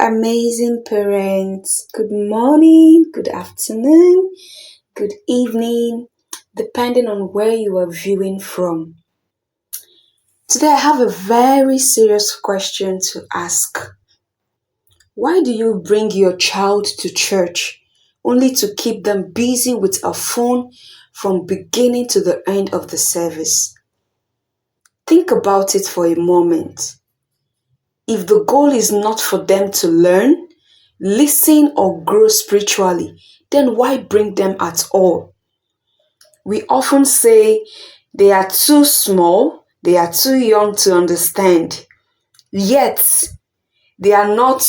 amazing parents. Good morning, good afternoon, good evening, depending on where you are viewing from. Today, I have a very serious question to ask. Why do you bring your child to church only to keep them busy with a phone from beginning to the end of the service? Think about it for a moment. If the goal is not for them to learn, listen, or grow spiritually, then why bring them at all? We often say they are too small, they are too young to understand. Yet, they are not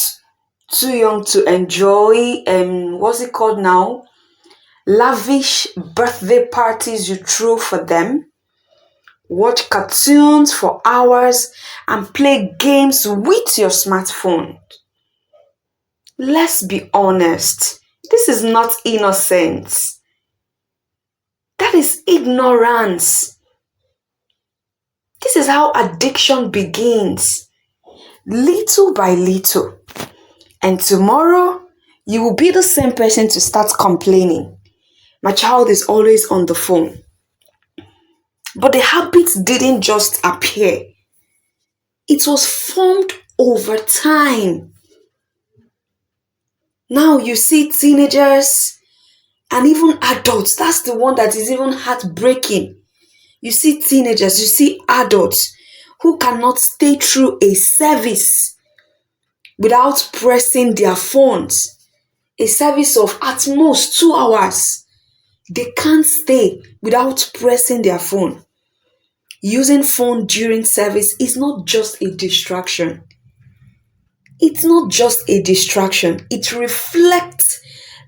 too young to enjoy, what's it called now? Lavish birthday parties you throw for them, watch cartoons for hours, and play games with your smartphone. Let's be honest. This is not innocence. That is ignorance. This is how addiction begins, little by little. And tomorrow, you will be the same person to start complaining. My child is always on the phone. But the habits didn't just appear. It was formed over time. Now you see teenagers and even adults. That's the one that is even heartbreaking. You see teenagers, you see adults who cannot stay through a service without pressing their phones. A service of at most 2 hours. They can't stay without pressing their phone. Using phone during service is not just a distraction. It's not just a distraction. It reflects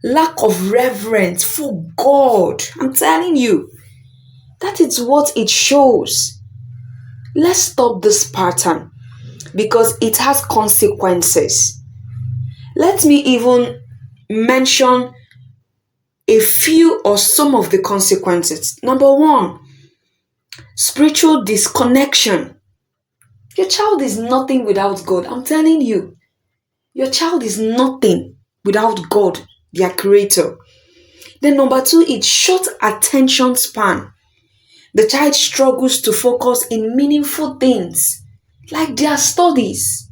lack of reverence for God. I'm telling you. That is what it shows. Let's stop this pattern because it has consequences. Let me even mention a few or some of the consequences. Number one, spiritual disconnection. Your child is nothing without God. I'm telling you, your child is nothing without God, their creator. Then number two, it's short attention span. The child struggles to focus in meaningful things like their studies.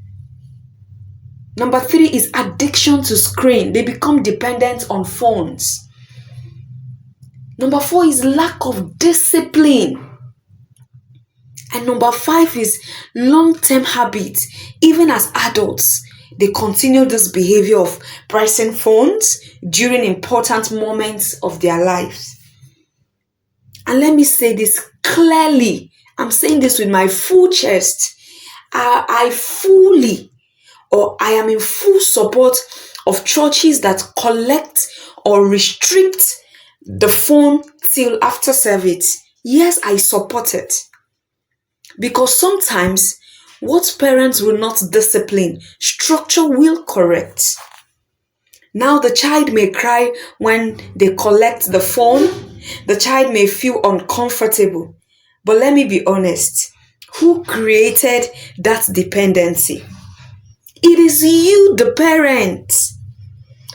Number three is addiction to screen. They become dependent on phones. Number four is lack of discipline. And number five is long-term habits. Even as adults, they continue this behavior of pressing phones during important moments of their lives. And let me say this clearly. I'm saying this with my full chest. I am in full support of churches that collect or restrict the phone till after service. Yes, I support it. Because sometimes what parents will not discipline, structure will correct. Now the child may cry when they collect the phone. The child may feel uncomfortable. But let me be honest. Who created that dependency? It is you, the parent.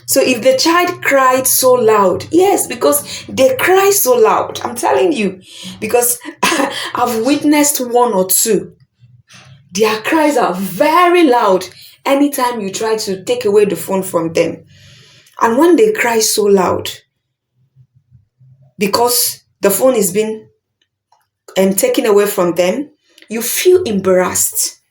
So if the child cried so loud, yes, because they cry so loud, I'm telling you, because I've witnessed one or two. Their cries are very loud anytime you try to take away the phone from them. And when they cry so loud, because the phone is being taken away from them, you feel embarrassed.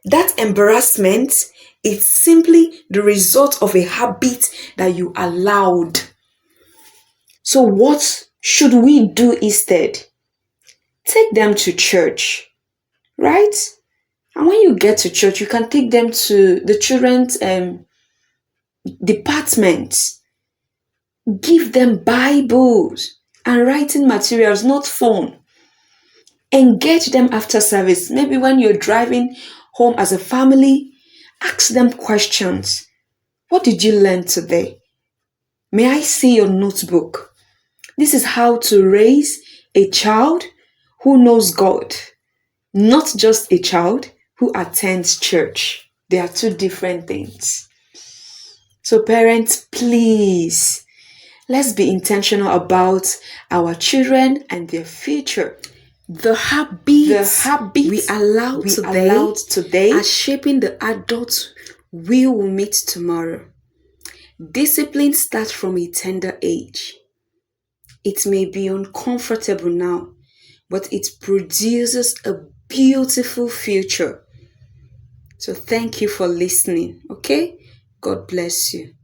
That embarrassment is simply the result of a habit that you allowed. So what should we do instead? Take them to church, right? And when you get to church, you can take them to the children's department. Give them Bibles and writing materials, not phone. Engage them after service. Maybe when you're driving home as a family, ask them questions. What did you learn today? May I see your notebook? This is how to raise a child who knows God, not just a child who attends church. They are two different things. So parents, please, let's be intentional about our children and their future. The habits we allow today are shaping the adults we will meet tomorrow. Discipline starts from a tender age. It may be uncomfortable now, but it produces a beautiful future. So thank you for listening, okay? God bless you.